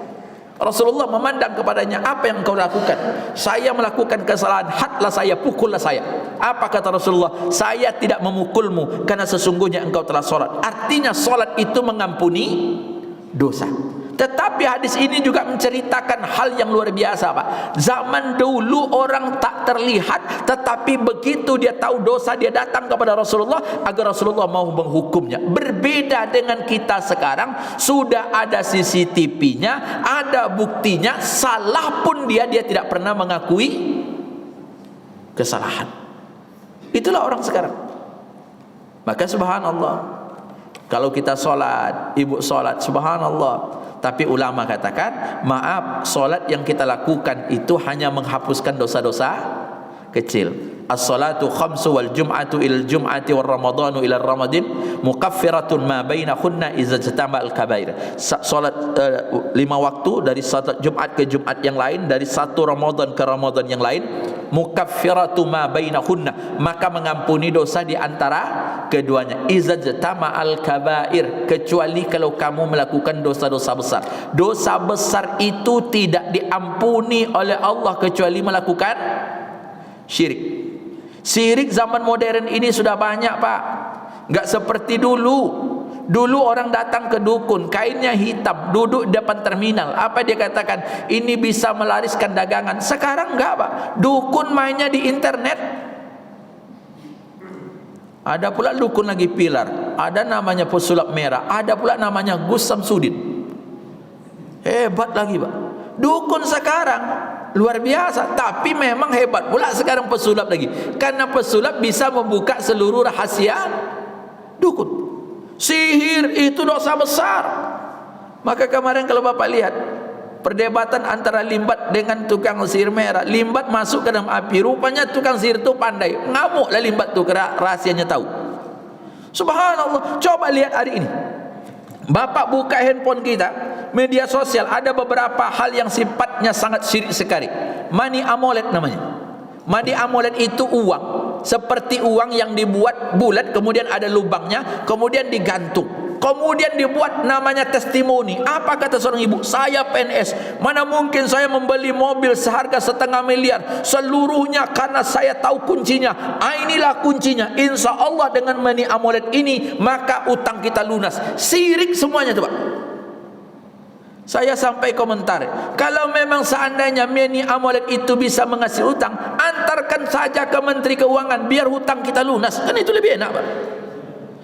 Speaker 2: Rasulullah memandang kepadanya, apa yang engkau lakukan? Saya melakukan kesalahan, hadlah saya, pukullah saya. Apa kata Rasulullah? Saya tidak memukulmu karena sesungguhnya engkau telah solat. Artinya solat itu mengampuni dosa. Tetapi hadis ini juga menceritakan hal yang luar biasa Pak. Zaman dulu orang tak terlihat, tetapi begitu dia tahu dosa, dia datang kepada Rasulullah agar Rasulullah mau menghukumnya. Berbeda dengan kita sekarang, sudah ada CCTV-nya, ada buktinya, salah pun dia tidak pernah mengakui kesalahan. Itulah orang sekarang. Maka subhanallah, kalau kita solat, ibu solat, subhanallah. Tapi ulama katakan, maaf, solat yang kita lakukan itu hanya menghapuskan dosa-dosa kecil. As-salatu khamsu wal jum'atu ilal jum'ati wal ramadanu ilal ramadin mukaffiratun ma bainahunna idza jatama al-kabair. Salat 5 waktu dari salat Jumat ke Jumat yang lain, dari satu Ramadan ke Ramadan yang lain, mukaffiratu ma bainahunna, maka mengampuni dosa di antara keduanya. Idza jatama al-kabair, kecuali kalau kamu melakukan dosa-dosa besar. Dosa besar itu tidak diampuni oleh Allah kecuali melakukan syirik. Syirik zaman modern ini sudah banyak Pak. Enggak seperti dulu. Dulu orang datang ke dukun, kainnya hitam, duduk di depan terminal. Apa dia katakan? Ini bisa melariskan dagangan. Sekarang enggak Pak. Dukun mainnya di internet. Ada pula dukun lagi pilar. Ada namanya pesulap merah. Ada pula namanya Gus Samsudin. Hebat lagi Pak. Dukun sekarang luar biasa. Tapi memang hebat pula sekarang pesulap lagi, karena pesulap bisa membuka seluruh rahasia dukun. Sihir itu dosa besar. Maka kemarin kalau Bapak lihat perdebatan antara Limbat dengan tukang sihir merah, Limbat masuk ke dalam api, rupanya tukang sihir itu pandai, ngamuklah Limbat itu karena rahasianya tahu. Subhanallah. Coba lihat hari ini, Bapak buka handphone kita, media sosial, ada beberapa hal yang sifatnya sangat syirik sekali. Money amulet namanya. Money amulet itu uang, seperti uang yang dibuat bulat, kemudian ada lubangnya, kemudian digantung, kemudian dibuat namanya testimoni. Apa kata seorang ibu? Saya PNS, mana mungkin saya membeli mobil seharga 500 miliar, seluruhnya karena saya tahu kuncinya. Inilah kuncinya, insya Allah dengan money amulet ini maka utang kita lunas. Syirik semuanya tuh Pak. Saya sampai komentar, kalau memang seandainya money amulet itu bisa menghasilkan utang, antarkan saja ke Menteri Keuangan biar hutang kita lunas, kan itu lebih enak Pak.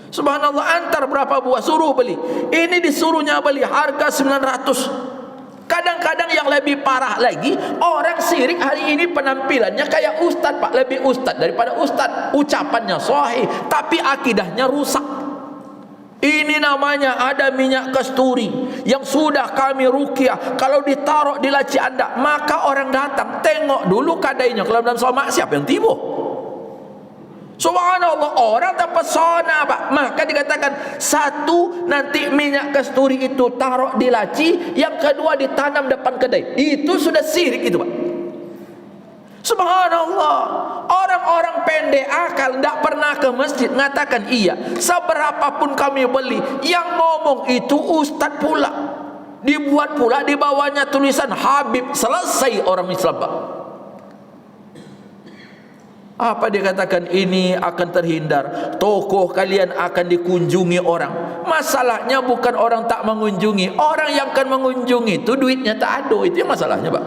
Speaker 2: Subhanallah, antar berapa buah, suruh beli. Ini disuruhnya beli harga 900. Kadang-kadang yang lebih parah lagi, orang syirik hari ini penampilannya kayak ustad Pak, lebih ustad daripada ustad. Ucapannya sahih, tapi akidahnya rusak. Ini namanya ada minyak kasturi yang sudah kami ruqyah. Kalau ditaruh di laci Anda, maka orang datang tengok dulu kadainya. Kalau dalam somak, siapa yang tiba? Subhanallah, orang terpesona Pak. Maka dikatakan, satu, nanti minyak kasturi itu taruh di laci, yang kedua ditanam depan kedai. Itu sudah syirik itu Pak. Subhanallah, orang-orang pendek akal, tidak pernah ke masjid, mengatakan iya, seberapapun kami beli, yang ngomong itu ustad pula, dibuat pula di bawahnya tulisan Habib. Selesai orang Islam Pak. Apa dia katakan? Ini akan terhindar, tokoh kalian akan dikunjungi orang. Masalahnya bukan orang tak mengunjungi, orang yang akan mengunjungi itu duitnya tak ada. Itu yang masalahnya, Pak.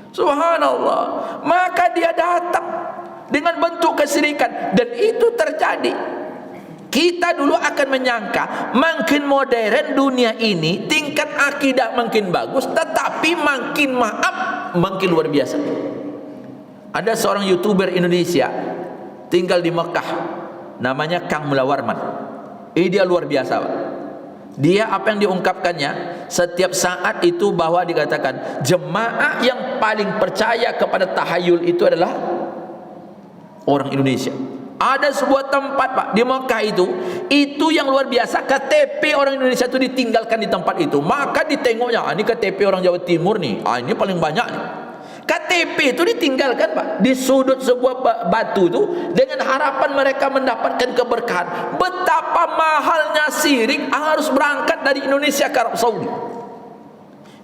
Speaker 2: Subhanallah. Maka dia datang dengan bentuk kesyirikan, dan itu terjadi. Kita dulu akan menyangka makin modern dunia ini, tingkat akidah makin bagus, tetapi makin makin luar biasa. Ada seorang YouTuber Indonesia tinggal di Mekah, namanya Kang Mula Warman. Ini dia luar biasa, Pak. Dia apa yang diungkapkannya setiap saat itu, bahwa dikatakan jemaah yang paling percaya kepada tahayul itu adalah orang Indonesia. Ada sebuah tempat, Pak, di Mekah itu yang luar biasa. KTP orang Indonesia itu ditinggalkan di tempat itu, maka ditengoknya, ini KTP orang Jawa Timur nih, ini paling banyak nih. KTP itu ditinggalkan, Pak, di sudut sebuah batu itu, dengan harapan mereka mendapatkan keberkahan. Betapa mahalnya syirik harus berangkat dari Indonesia ke Arab Saudi.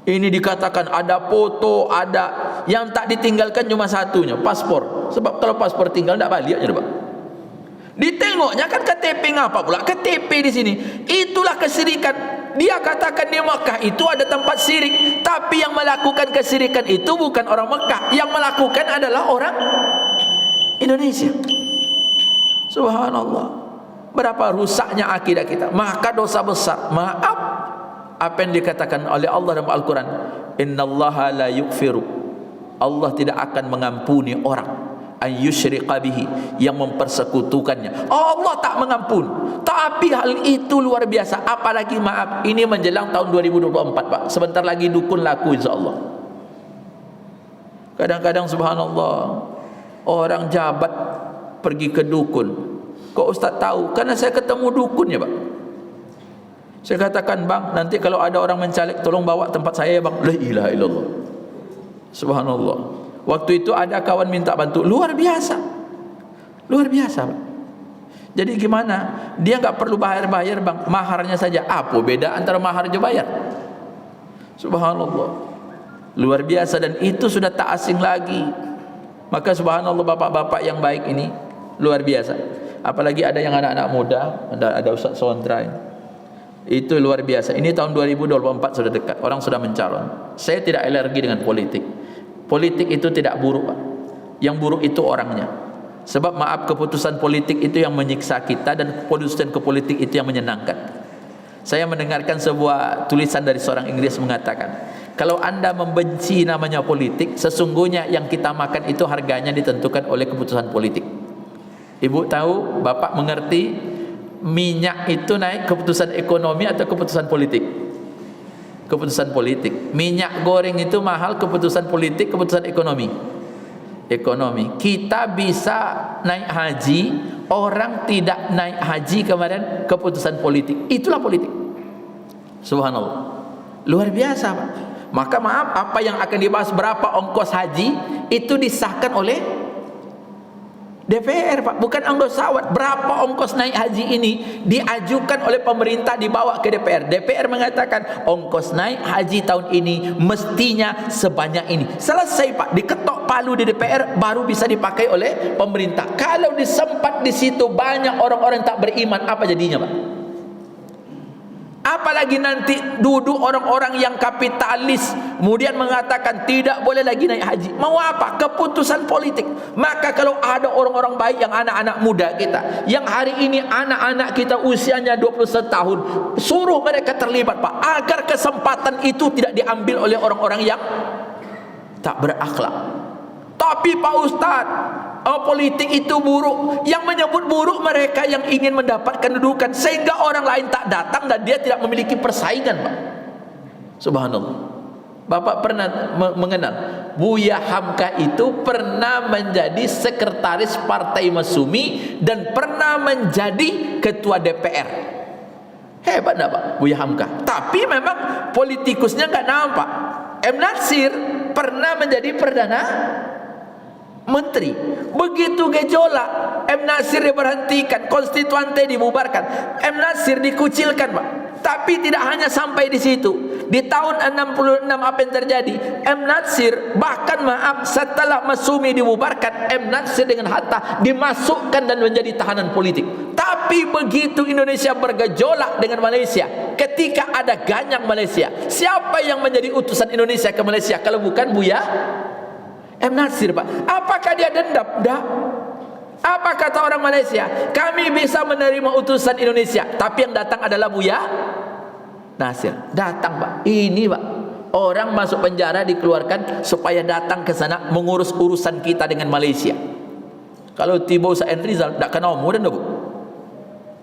Speaker 2: Ini dikatakan ada foto, ada yang tak ditinggalkan cuma satunya, paspor. Sebab kalau paspor tinggal tidak baliknya, Pak. Ditengoknya kan KTP, ngapa pula KTP di sini? Itulah kesyirikan. Dia katakan di Mekah itu ada tempat syirik, tapi yang melakukan kesyirikan itu bukan orang Mekah, yang melakukan adalah orang Indonesia. Subhanallah. Berapa rusaknya akidah kita. Maka dosa besar. Maaf, apa yang dikatakan oleh Allah dalam Al-Quran, innallaha la yughfiru, Allah tidak akan mengampuni orang an yusyriqa bihi, yang mempersekutukannya. Allah tak mengampuni. Tapi hal itu luar biasa. Apalagi maaf, ini menjelang tahun 2024, Pak. Sebentar lagi dukun laku, insyaAllah. Kadang-kadang subhanallah, orang jabat pergi ke dukun. Kok Ustaz tahu? Karena saya ketemu dukunnya, Pak. Saya katakan, bang, nanti kalau ada orang mencalek, tolong bawa tempat saya ya, bang. La ilaha illallah. Subhanallah. Waktu itu ada kawan minta bantu, luar biasa, luar biasa, Pak. Jadi gimana? Dia nggak perlu bayar-bayar, bang, maharnya saja. Apa beda antara mahar dan bayar? Subhanallah, luar biasa, dan itu sudah tak asing lagi. Maka subhanallah, bapak-bapak yang baik ini luar biasa. Apalagi ada yang anak-anak muda, ada Ustaz Sondra ini. Itu luar biasa. Ini tahun 2024 sudah dekat, orang sudah mencalon. Saya tidak alergi dengan politik. Politik itu tidak buruk, Pak. Yang buruk itu orangnya. Sebab maaf, keputusan politik itu yang menyiksa kita, dan keputusan ke politik itu yang menyenangkan. Saya mendengarkan sebuah tulisan dari seorang Inggris mengatakan, kalau anda membenci namanya politik, sesungguhnya yang kita makan itu harganya ditentukan oleh keputusan politik. Ibu tahu, bapak mengerti minyak itu naik keputusan ekonomi atau keputusan politik? Keputusan politik. Minyak goreng itu mahal, keputusan politik, keputusan ekonomi. Ekonomi. Kita bisa naik haji, orang tidak naik haji kemarin, keputusan politik. Itulah politik. Subhanallah. Luar biasa, Pak. Maka maaf, apa yang akan dibahas berapa ongkos haji itu disahkan oleh DPR, Pak, bukan anggota. Berapa ongkos naik haji ini diajukan oleh pemerintah, dibawa ke DPR. DPR mengatakan ongkos naik haji tahun ini mestinya sebanyak ini. Selesai, Pak, diketok palu di DPR, baru bisa dipakai oleh pemerintah. Kalau disempat di situ banyak orang-orang tak beriman, apa jadinya, Pak? Apalagi nanti duduk orang-orang yang kapitalis kemudian mengatakan tidak boleh lagi naik haji. Mau apa? Keputusan politik. Maka kalau ada orang-orang baik yang anak-anak muda kita, yang hari ini anak-anak kita usianya 21 tahun, suruh mereka terlibat, Pak, agar kesempatan itu tidak diambil oleh orang-orang yang tak berakhlak. Tapi Pak Ustaz, politik itu buruk. Yang menyebut buruk mereka yang ingin mendapatkan kedudukan, sehingga orang lain tak datang dan dia tidak memiliki persaingan, Pak. Subhanallah. Bapak pernah mengenal Buya Hamka itu pernah menjadi sekretaris Partai Masyumi dan pernah menjadi ketua DPR. Hebat enggak, Pak, Buya Hamka? Tapi memang politikusnya enggak nampak. M. Nasir pernah menjadi perdana menteri. Begitu gejolak, M. Nasir diberhentikan, konstituante dibubarkan, M. Nasir dikucilkan, Pak. Tapi tidak hanya sampai di situ. Di tahun 66 apa yang terjadi? M. Natsir, bahkan maaf, setelah Masyumi dibubarkan, M. Natsir dengan Hatta dimasukkan dan menjadi tahanan politik. Tapi begitu Indonesia bergejolak dengan Malaysia, ketika ada Ganyang Malaysia, siapa yang menjadi utusan Indonesia ke Malaysia kalau bukan Buya M. Natsir, Pak? Apakah dia dendam? Tidak. Apa kata orang Malaysia? Kami bisa menerima utusan Indonesia, tapi yang datang adalah Buya Natsir. Datang, Pak. Ini, Pak, orang masuk penjara dikeluarkan supaya datang ke sana mengurus urusan kita dengan Malaysia. Kalau tiba Said Rizal tak kenal mu dan Bu.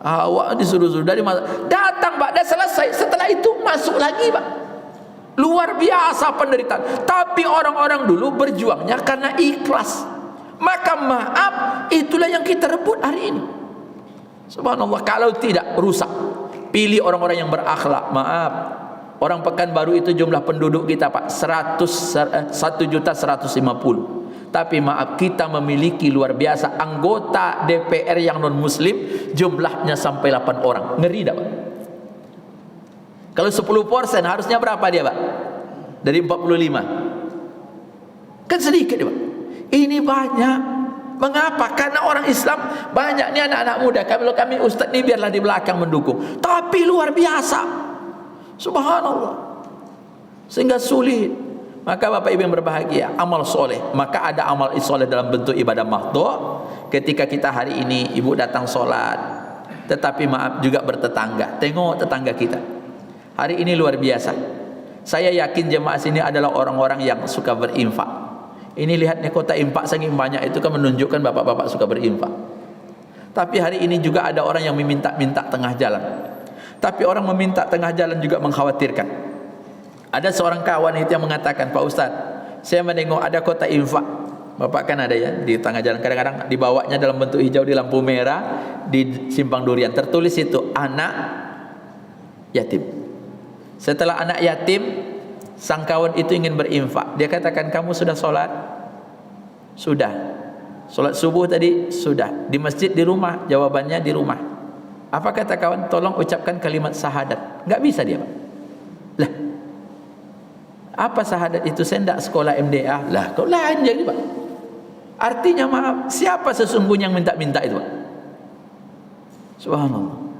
Speaker 2: Awak disuruh-suruh dari datang, Pak, dah selesai. Setelah itu masuk lagi, Pak. Luar biasa penderitaan. Tapi orang-orang dulu berjuangnya karena ikhlas. Maka maaf, itulah yang kita rebut hari ini. Subhanallah, kalau tidak rusak. Pilih orang-orang yang berakhlak. Maaf, orang Pekanbaru itu jumlah penduduk kita, Pak, 1.150.000. Tapi maaf, kita memiliki luar biasa anggota DPR yang non muslim, jumlahnya sampai 8 orang. Ngeri tak, Pak? Kalau 10% harusnya berapa dia, Pak? Dari 45. Kan sedikit dia, Pak. Ini banyak. Mengapa? Karena orang Islam banyak. Ini anak-anak muda. Kalau kami ustaz ni biarlah di belakang mendukung. Tapi luar biasa. Subhanallah. Sehingga sulit. Maka Bapak Ibu yang berbahagia, amal soleh. Maka ada amal soleh dalam bentuk ibadah makhdhu'. Ketika kita hari ini ibu datang solat, tetapi maaf juga bertetangga. Tengok tetangga kita. Hari ini luar biasa. Saya yakin jemaah sini adalah orang-orang yang suka berinfak. Ini lihat nih, kota infak saking banyak itu kan menunjukkan bapak-bapak suka berinfak. Tapi hari ini juga ada orang yang meminta-minta tengah jalan. Tapi orang meminta tengah jalan juga mengkhawatirkan. Ada seorang kawan itu yang mengatakan, Pak Ustaz, saya menengok ada kota infak. Bapak kan ada ya di tengah jalan, kadang-kadang dibawanya dalam bentuk hijau di lampu merah di Simpang Durian. Tertulis itu anak yatim. Setelah anak yatim, sang kawan itu ingin berinfak. Dia katakan, kamu sudah sholat? Sudah. Sholat subuh tadi? Sudah. Di masjid, di rumah? Jawabannya di rumah. Apa kata kawan? Tolong ucapkan kalimat syahadat. Enggak bisa dia, Pak. Lah, apa syahadat itu? Saya tidak sekolah MDA. Lah, kau lain jadi, Pak. Artinya maaf, siapa sesungguhnya yang minta-minta itu, Pak? Subhanallah.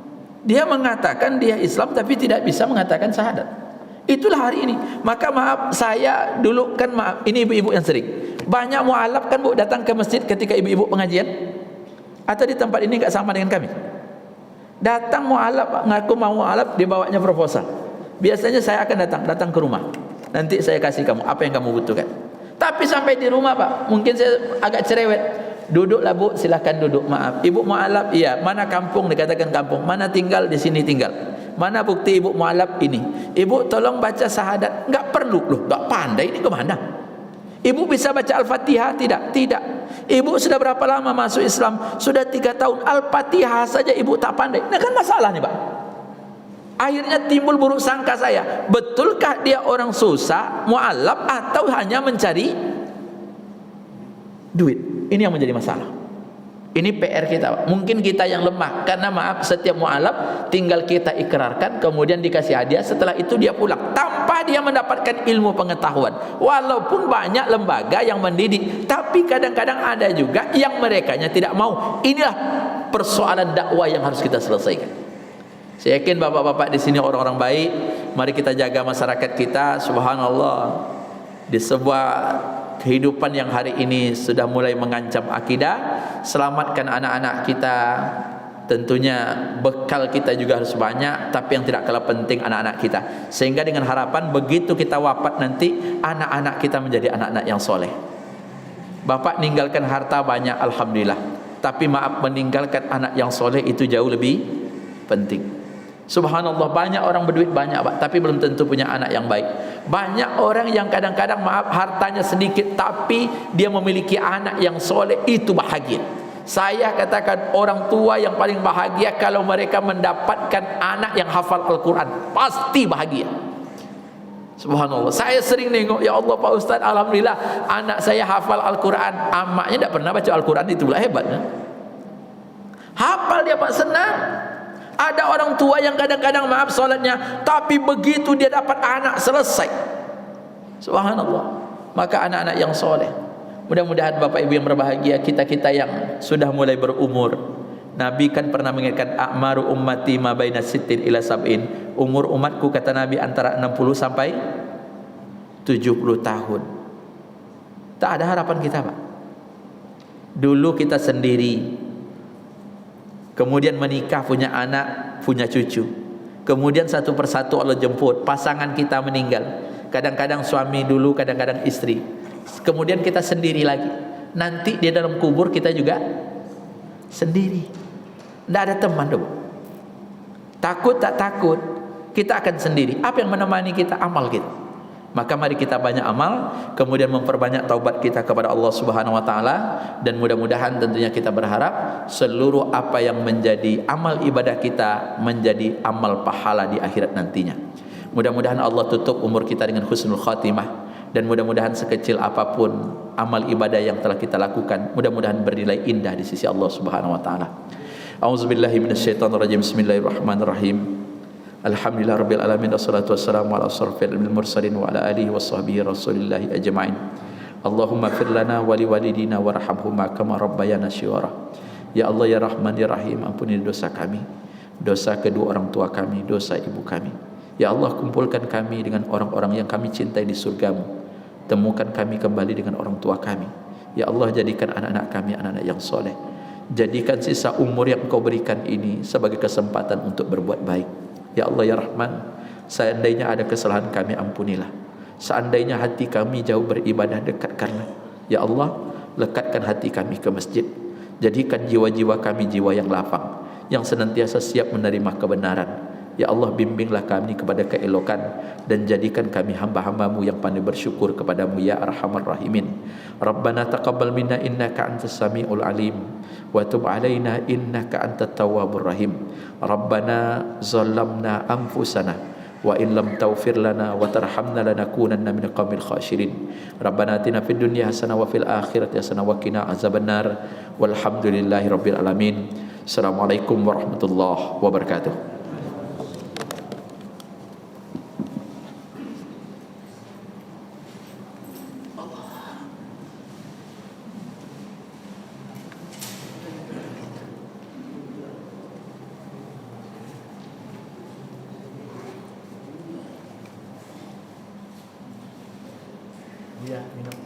Speaker 2: Dia mengatakan dia Islam tapi tidak bisa mengatakan syahadat. Itulah hari ini. Maka maaf, saya dulu kan maaf, ini ibu-ibu yang sering. Banyak mu'alaf kan, Bu, datang ke masjid ketika ibu-ibu pengajian. Atau di tempat ini enggak sama dengan kami. Datang mu'alaf, ngaku mau mu'alaf, dibawanya proposal. Biasanya saya akan datang ke rumah. Nanti saya kasih kamu apa yang kamu butuhkan. Tapi sampai di rumah, Pak, mungkin saya agak cerewet. Duduklah, Bu, silahkan duduk. Maaf, ibu mu'alaf, iya. Mana kampung? Dikatakan kampung. Mana tinggal? Di sini tinggal. Mana bukti ibu mu'alaf? Ini. Ibu tolong baca syahadat. Enggak perlu. Loh, enggak pandai ini kemana? Ibu bisa baca Al-Fatihah? Tidak. Tidak. Ibu sudah berapa lama masuk Islam? Sudah 3 tahun. Al-Fatihah saja ibu tak pandai. Nah, kan masalah nih, Pak. Akhirnya timbul buruk sangka saya. Betulkah dia orang susah, mu'alaf, atau hanya mencari duit? Ini yang menjadi masalah. Ini PR kita. Mungkin kita yang lemah. Karena maaf, setiap mu'alaf tinggal kita ikrarkan, kemudian dikasih hadiah, setelah itu dia pulang tanpa dia mendapatkan ilmu pengetahuan. Walaupun banyak lembaga yang mendidik, tapi kadang-kadang ada juga yang merekanya tidak mau. Inilah persoalan dakwah yang harus kita selesaikan. Saya yakin bapak-bapak di sini orang-orang baik. Mari kita jaga masyarakat kita. Subhanallah, di sebuah kehidupan yang hari ini sudah mulai mengancam akidah, selamatkan anak-anak kita. Tentunya bekal kita juga harus banyak, tapi yang tidak kalah penting anak-anak kita. Sehingga dengan harapan begitu kita wafat nanti, anak-anak kita menjadi anak-anak yang soleh. Bapak meninggalkan harta banyak, alhamdulillah. Tapi maaf, meninggalkan anak yang soleh itu jauh lebih penting. Subhanallah, banyak orang berduit banyak, Pak, tapi belum tentu punya anak yang baik. Banyak orang yang kadang-kadang maaf hartanya sedikit, tapi dia memiliki anak yang soleh, itu bahagia. Saya katakan orang tua yang paling bahagia kalau mereka mendapatkan anak yang hafal Al-Quran, pasti bahagia. Subhanallah, saya sering nengok, ya Allah Pak Ustaz, alhamdulillah anak saya hafal Al-Quran. Amaknya tidak pernah baca Al-Quran, itulah hebatnya. Hafal dia, Pak, senang. Ada orang tua yang kadang-kadang maaf solatnya, tapi begitu dia dapat anak selesai. Subhanallah. Maka anak-anak yang soleh, mudah-mudahan Bapak Ibu yang berbahagia, kita-kita yang sudah mulai berumur, Nabi kan pernah mengingatkan a'maru ummati ma baina sittin ila sab'in. Umur umatku kata Nabi antara 60 sampai 70 tahun. Tak ada harapan kita, Pak. Dulu kita sendiri, kemudian menikah, punya anak, punya cucu, kemudian satu persatu Allah jemput, pasangan kita meninggal, kadang-kadang suami dulu, kadang-kadang istri, kemudian kita sendiri lagi. Nanti di dalam kubur kita juga sendiri, tidak ada teman dong. Takut tak takut, kita akan sendiri. Apa yang menemani kita? Amal kita. Maka mari kita banyak amal, kemudian memperbanyak taubat kita kepada Allah Subhanahu wa taala, dan mudah-mudahan tentunya kita berharap seluruh apa yang menjadi amal ibadah kita menjadi amal pahala di akhirat nantinya. Mudah-mudahan Allah tutup umur kita dengan husnul khatimah, dan mudah-mudahan sekecil apapun amal ibadah yang telah kita lakukan, mudah-mudahan bernilai indah di sisi Allah Subhanahu wa taala. A'udzubillahi minasyaitonirrajim. Bismillahirrahmanirrahim. Alhamdulillah rabbil alamin, wassalatu wassalamu ala asrofil mursalin wa ala alihi washabbihi rasulillahi ajma'in. Allahumma fir lana wa liwalidina warhamhuma kama rabbayana shighara. Ya Allah ya Rahman ya Rahim, ampuni dosa kami, dosa kedua orang tua kami, dosa ibu kami. Ya Allah, kumpulkan kami dengan orang-orang yang kami cintai di surgamu. Temukan kami kembali dengan orang tua kami. Ya Allah, jadikan anak-anak kami anak-anak yang soleh. Jadikan sisa umur yang Engkau berikan ini sebagai kesempatan untuk berbuat baik. Ya Allah ya Rahman, seandainya ada kesalahan kami, ampunilah. Seandainya hati kami jauh beribadah, dekatkanlah. Ya Allah, lekatkan hati kami ke masjid. Jadikan jiwa-jiwa kami jiwa yang lapang, yang senantiasa siap menerima kebenaran. Ya Allah, bimbinglah kami kepada keelokan, dan jadikan kami hamba-hambamu yang pandai bersyukur kepadamu ya Arhamar Rahimin. Rabbana taqabbal minna innaka antas samiul alim, wa tub alaina innaka antat tawwabur rahim. Rabbana zalamna anfusana wa in lam taghfir lana wa tarhamna lanakunanna minal qaumil khasirin. Rabbana atina fid dunya hasanah wa fil akhirati hasanah wa qina azabannar. Walhamdulillahi rabbil alamin. Assalamualaikum warahmatullahi wabarakatuh.
Speaker 3: Iya, minum.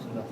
Speaker 3: Sudah.